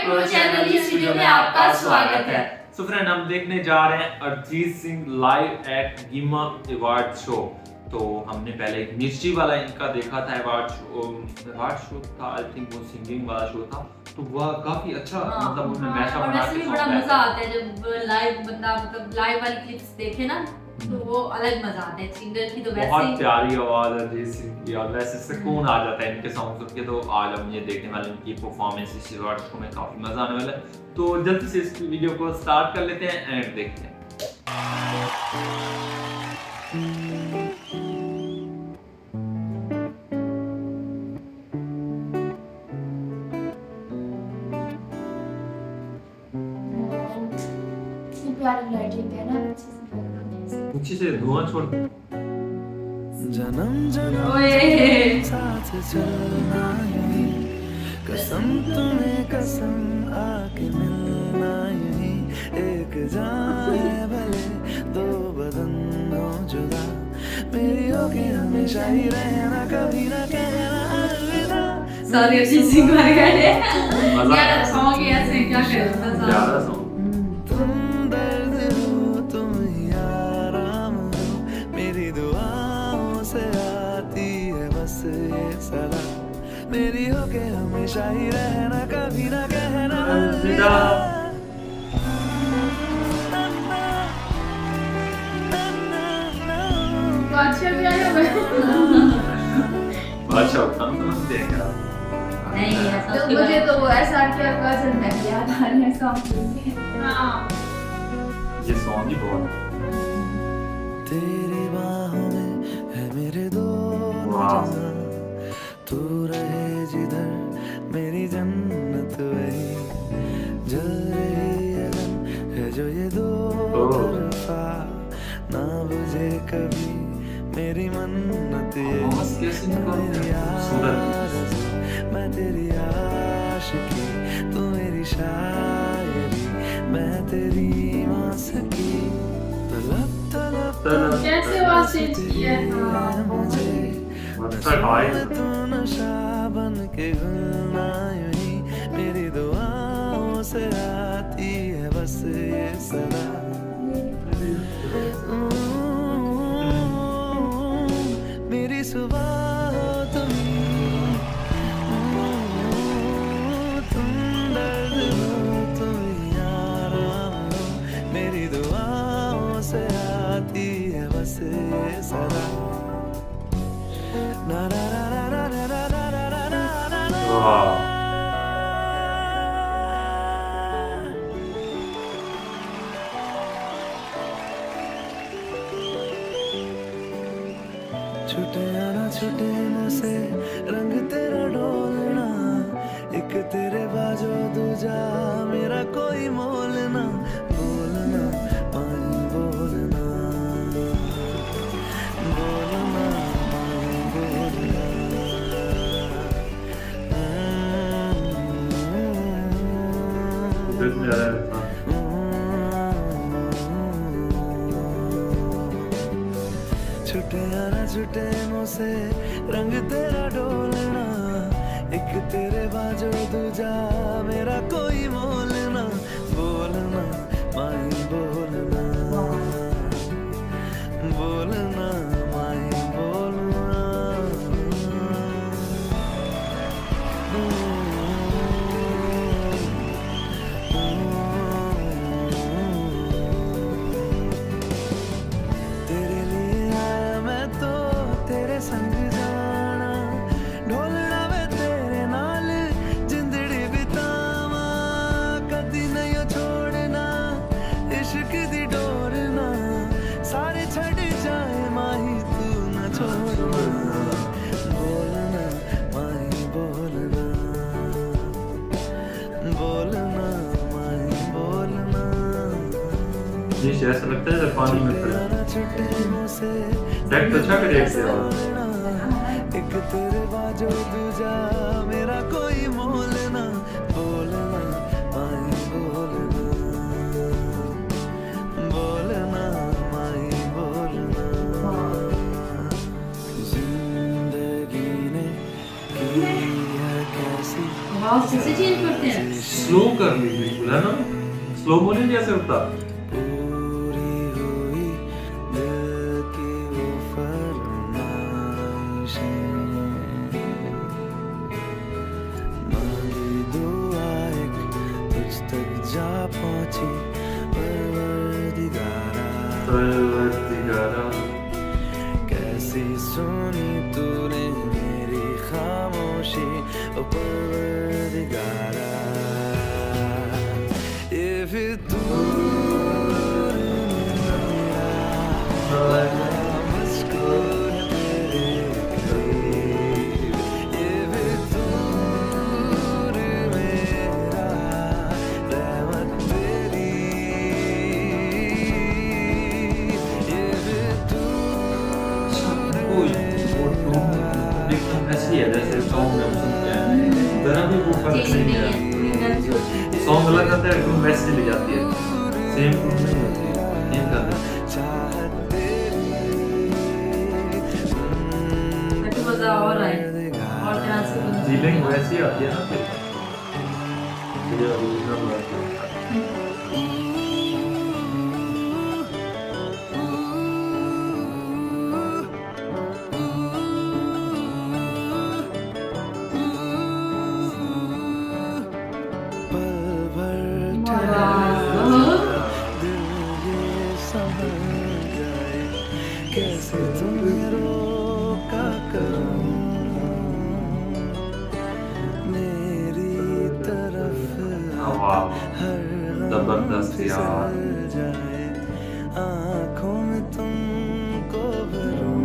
To channel इस video में आपका स्वागत है। सो फ्रेंड, हम देखने जा रहे हैं Arijit Singh live at GIMA award show. तो हमने पहले एक मिर्ची वाला इनका देखा था अवार्ड शो था, आई थिंक वो सिंगिंग वाला शो था। तो वह काफी अच्छा मतलब उन्होंने मैशअप बना के बड़ा मजा आता है जब लाइव बंदा मतलब लाइव वाली क्लिप्स देखे ना, तो वो अलग मजा आता है। सिंगर की तो वैसे बहुत प्यारी आवाज है अरिजीत सिंह की और वैसे सुकून आ जाता है इनके सॉन्ग सुन के। तो आज हम ये देखने वाले इनकी परफॉर्मेंस इस अवार्ड शो में काफी मजा आने वाला है। तो जल्दी से इस वीडियो को स्टार्ट कर लेते हैं एंड देखते हैं। लाइटिंग है ना, अच्छे से धुआं छोड़ जन्म जन्म साथ चलना यही, कसम तुम्हें कसम आके मिलना यही। एक जाए भले दो बदन हो जुदा, मेरी होके हमेशा ही रहना, कभी ना कहना अलविदा। सॉरी अरिजीत सिंह मर गए यार, सॉन्ग ही ऐसे क्या करता था। ज्यादा सॉन्ग तुम दर्द हो तुम ही आराम हो, मेरी दुआओं से आती है बस ये सदा, मेरी होके हमेशा ही रहना, कभी ना कहना अलविदा। तो अच्छा भी आया अच्छा हम समझ देंगे। नहीं ऐसा तो मुझे तो वो ऐसा क्या कजन में याद आ रहा है सॉन्ग सुन के। हां ये सॉन्ग ही बहुत तेरी बाहों में है मेरे दो वाह। जहां, तू रहे जिधर मेरी जन्नत वही, जल रही अगन है जो ये दो तरफा, ना बुझे कभी मेरी मन्नत कैसे यही। मैं तेरी आशिकी, तू मेरी शायरी, मैं तेरी मौसीकी, तलब तलब कैसे आवाज चेंज की है। मुझे अच्छा भाई तू नशा बन के घुलना यूं, मेरी दुआओं से आती है बस ये सदा। मेरी सुबह हो तुम दर्द हो तुम आराम हो, मेरी दुआओं से आती है बस ये सदा। ना ना ना ना ना ना ना ना ना ना ना। वाह। छुटे आना छुटे मुझसे रंग तेरा डोलना, एक तेरे बाजो दूजा मेरा कोई मोल ना, बोलना पानी बोलना, बोलना पानी बोलना। दिल में आ रहा है। छुटे आना छुटे मुझसे रंग तेरा डोलना, एक तेरे बाजो दूजा मेरा कोई मोल ना, बोलना माही बोलना, बोलना माही बोलना। तेरे लिए आया मैं तो तेरे संग जाना, ढोलना वे तेरे नाल जिंदड़ी बितावा, कदी नहीं छोड़ना इश्क दी डोरना, सारे छड़ जाए माही तू न छोड़ना, बोलना माही बोलना, बोलना माही बोलना। ये ऐसा लगता है जैसे पानी में खड़े देख तो अच्छा कर देख से एक तेरे बाजो दूजा मेरा कोई मोल ना, बोलना माही बोलना, बोलना माही बोलना। जिंदगी ने की है कैसी वाह, कैसे चेंज करते हैं? स्लो कर ली बिल्कुल, है ना? स्लो मोशन जैसे होता। पूरी हुई दिल की वो फरमाइशें, मांगी दुआ एक तुझ तक जा पहुंची परवरदिगारा, कैसी सुनी तूने मेरी खामोशी ओ परवरदिगारा, ये फितूर मेरा मुझको तेरे करीब, ये फितूर मेरा रहमत तेरी, ये फितूर एकदम ऐसी है जैसे सॉन्ग में हम सुनते हैं, जरा भी वो फर्क चेंज नहीं नहीं है। है, पूरी गन छोटी है। सॉन्ग अलग आता है, एकदम वैसे ले जाती है, सेम टून नहीं होती है, सेम गाना। चाहत तेरी, मैं तो मजा और आए और ध्यान से सुनो। फीलिंग वैसी आती है ना फिर, ये ओरिजिनल बात है। पल भर वाह। दिल ये समझ जाए कैसे तुम्हें रोका करूं, मेरी तरफ वाह, हर जबरदस्त यार। फिसल जाए, आँखों में तुमको भरूं,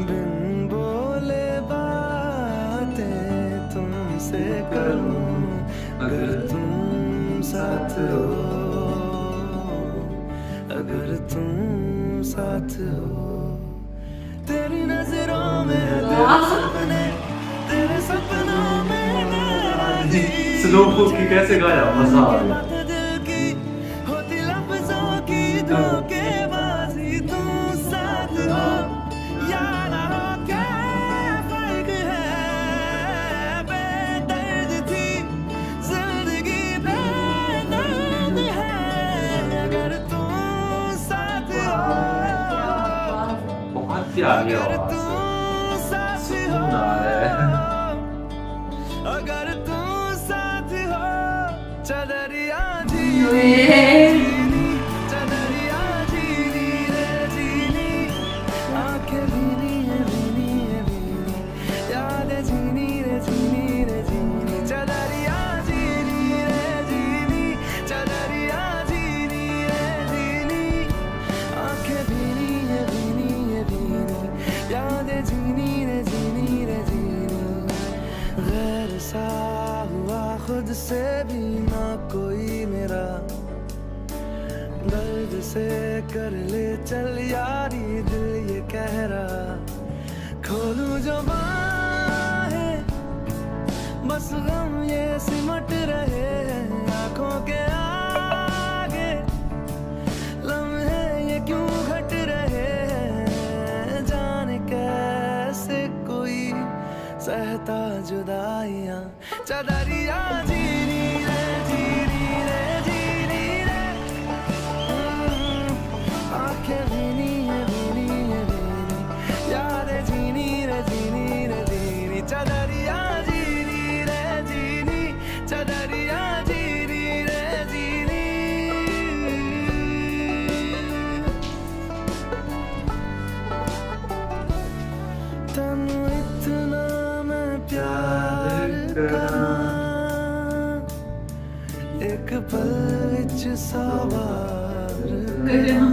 बिन बोले बातें तुमसे करूं, अगर तुम साथ हो, अगर तुम साथ हो, तेरी नजरों में तेरे सपनों में मेरा जी, स्लो की कैसे गाया, मजा आ गया। दिल की होती लफ्जों की धोखेबाजी, तुम साथ हो या ना हो, क्या फर्क है, बेदर्द थी जिंदगी, बेदर्द है, अगर तुम साथ हो, बहुत प्यारी अगर आवाज तुम साथ सुकून आ रहा है। हो, अगर तुम साथ हो, चदरिया जीनी, चदरिया जीनी रे जीनी, आंखें भीनी है भीनी है भीनी, यादें जीनी रे जीनी रे जीनी, चदरिया जीनी रे जीनी, चदरिया जीनी रे जीनी, आंखें भीनी है भीनी है भीनी, यादें जीनी रे जीनी रे जीनी, गैर सा हुआ खुद से भी ना कोई मेरा, दर्द से कर ले चल यारी दिल ये कह रहा, खोलूं जो बाहें बस गम ये सिमट रहे हैं, आंखों के आगे लम्हे ये क्यों घट रहे हैं, जाने कैसे कोई सहता जुदाइयां, चदरिया जीनी रे जीनी रे जीनी रे, आंखें भीनी है भीनी है भीनी, यादें जीनी रे जीनी रे जीनी, चदरिया जीनी रे जीनी, चदरिया जीनी रे जीनी, तनु इतना मैं प्यार करा, एक पल विच सवार करा,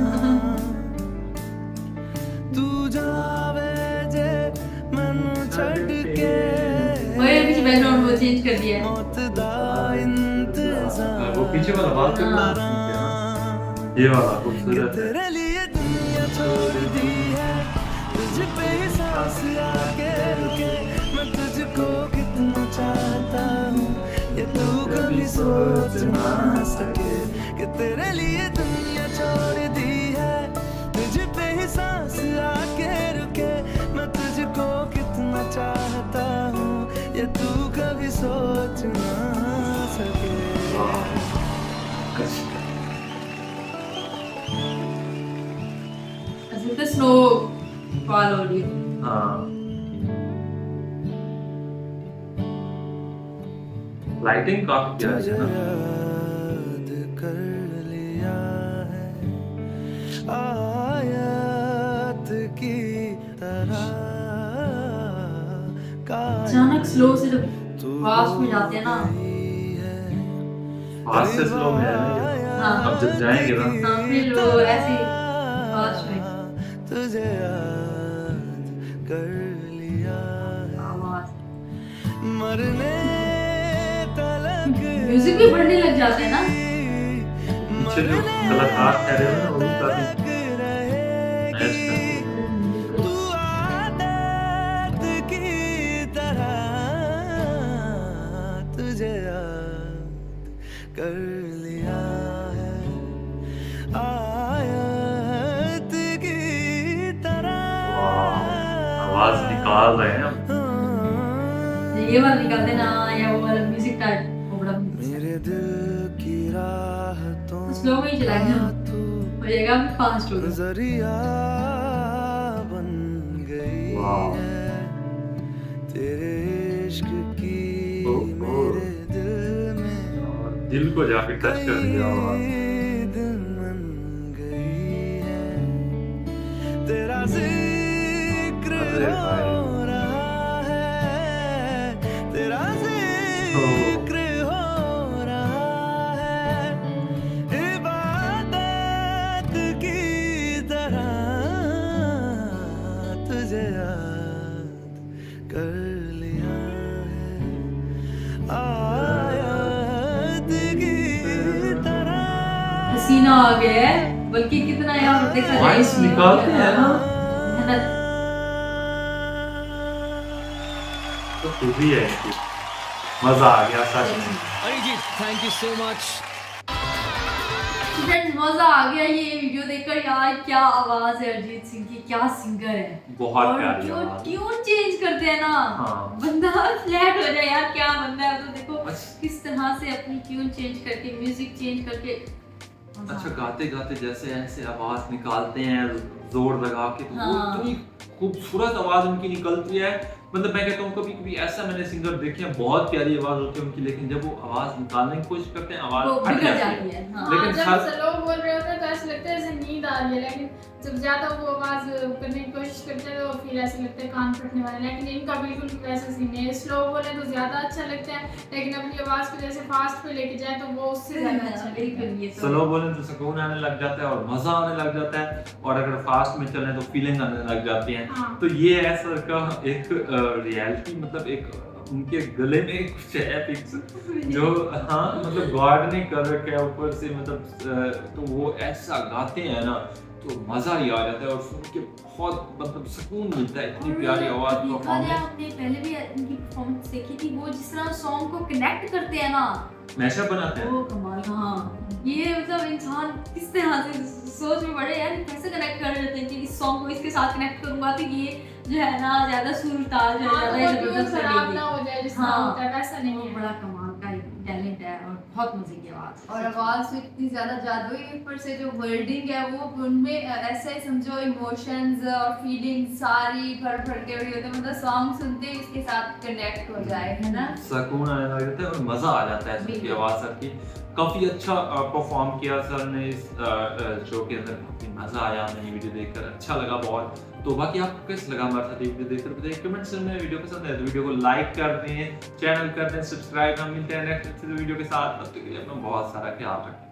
तू जावे जे मैनू छड़ के, वही पीछे बैकग्राउंड वो चेंज कर दिया है। मौत दा इंतजार, वो पीछे वाला बात करना हाँ। सुनते हैं ना, ये वाला कि खूबसूरत है। तेरे लिए दुनिया छोड़ दी है, तुझ पे ही सांस आके रुके, मैं तुझको कितना चाहता हूँ ये तू कभी सोच ना सके, कि तेरे लिए दुनिया छोड़ दी है, तुझ पे ही सांस आके रुके, मैं तुझको कितना चाहता हूँ तो स्नो फॉल हो रही है। हाँ लाइटिंग काफी प्यारी है ना। याद कर लिया है आयत की तरह अचानक स्लो से जब फास्ट में जाते हैं ना, फास्ट से स्लो में है ना ये। हाँ अब जब जाएंगे ना हाँ फिर वो ऐसे फास्ट में तुझे याद कर लिया है आवाज, मरने तलक म्यूजिक भी बढ़ने लग जाते हैं ना। पीछे जो कलाकार ठहरे हुए हैं ना वो भी काफी मैच करते हैं। तू आदत की तरह तुझे याद कर लिया है आयत की तरह वाह, आवाज निकाल रहे हैं हम। ये वाला निकालते ना या वो वाला म्यूजिक टाइप वो बड़ा मेरे दिल की राहतों स्लो में ही चलाएंगे हम, हो जाएगा फिर फास्ट हो गया। नजरिया बन गई वाह। है तेरे इश्क की ओह, मेरे दिल में और दिल को जाके टच कर दिया आवाज। दिन बन गई है तेरा जिक्र अरे भाई। हो रहा है तेरा जिक्र हो रहा है इबादत की तरह तुझे याद कर लिया है आयत की तरह पसीना आ गया है, बल्कि कितना यार देखा जाए वॉइस निकालते हैं ना मेहनत। तो खूबी है इनकी। मजा आ गया सच में। Arijit thank you so much friends मजा आ गया ये वीडियो देखकर यार, क्या आवाज है अरिजीत सिंह की, क्या सिंगर है। बहुत और प्यारी जो आवाज। ट्यून चेंज करते हैं ना, हाँ। बंदा फ्लैट हो जाए यार, क्या बंदा है। तो देखो अच्छा। किस तरह से अपनी ट्यून चेंज करके, म्यूजिक चेंज करके मजा अच्छा आता है। गाते गाते जैसे ऐसे आवाज निकालते हैं जोर लगा के, तो वो हाँ। इतनी खूबसूरत आवाज उनकी निकलती है। मतलब मैं कहता हूँ कभी कभी ऐसा मैंने सिंगर देखे हैं, बहुत प्यारी आवाज होती है उनकी, लेकिन जब वो आवाज निकालने की कोशिश करते हैं आवाज वो फट बिगड़ जाती जाती है। है। हाँ। लेकिन जब हर- स्लो बोल रहे होते हैं तो ऐसा लगता है जैसे नींद आ रही है, लेकिन जब ज्यादा वो आवाज करने की कोशिश करते हैं तो फिर ऐसे लगता है कान फटने वाला है। लेकिन इनका बिल्कुल भी वैसा सीन नहीं है। स्लो बोले तो ज्यादा अच्छा लगता है, लेकिन अपनी आवाज को जैसे फास्ट पे लेके जाए तो वो उससे ज्यादा अच्छा लगता है। बिल्कुल ये तो स्लो बोले तो सुकून आने लग जाता है और मजा आने लग जाता है, और अगर फास्ट में चले तो फीलिंग आने लग जाती है। हाँ। तो ये है सर का एक रियलिटी, मतलब एक उनके गले में कुछ है फिक्स जो हाँ मतलब गॉड ने कर रखा है ऊपर से, मतलब तो वो ऐसा गाते हैं ना तो मजा ही आ जाता है और सुन के बहुत मतलब सुकून मिलता है। इतनी प्यारी आवाज देखा परफॉर्मेंस। जाए, हमने पहले भी इनकी परफॉर्मेंस देखी थी, वो जिस तरह सॉन्ग को कनेक्ट करते हैं ना, मैशअप बनाते हैं। वो कमाल का। हाँ ये मतलब इंसान किस तरह से सोच में पड़े यार, कैसे कनेक्ट कर रहे थे कि इस सॉन्ग को इसके साथ कनेक्ट करूंगा तो ये जो है ना ज्यादा सुर ताल जो है हाँ, ज्यादा तो वो जबरदस्त खराब लगेगी। ना हो जाए जिस तरह हाँ। होता है वैसा नहीं वो है। बड़ा कमाल का टैलेंट है और बहुत मजे की आवाज। और आवाज में इतनी ज्यादा जादू है, ऊपर से जो वर्डिंग है वो उनमें ऐसे ही समझो इमोशंस और फीलिंग्स सारी भर भर के हुई होती है, मतलब सॉन्ग सुनते ही इसके साथ कनेक्ट हो जाए, है ना। सुकून आने लग जाता है और मजा आ जाता है सर की बिल्कुल। आवाज सर की। काफी अच्छा परफॉर्म किया सर ने इस शो के अंदर, काफी मजा आया हमें ये वीडियो देखकर, अच्छा लगा बहुत। तो बाकी आपको कैसा लगा हमारे साथ ये वीडियो देखकर बताइए कमेंट्स में। वीडियो पसंद है तो वीडियो को लाइक कर दें, चैनल कर दें सब्सक्राइब। हम मिलते हैं नेक्स्ट वीडियो के साथ, तब तक के लिए अपना बहुत सारा ख्याल रखें।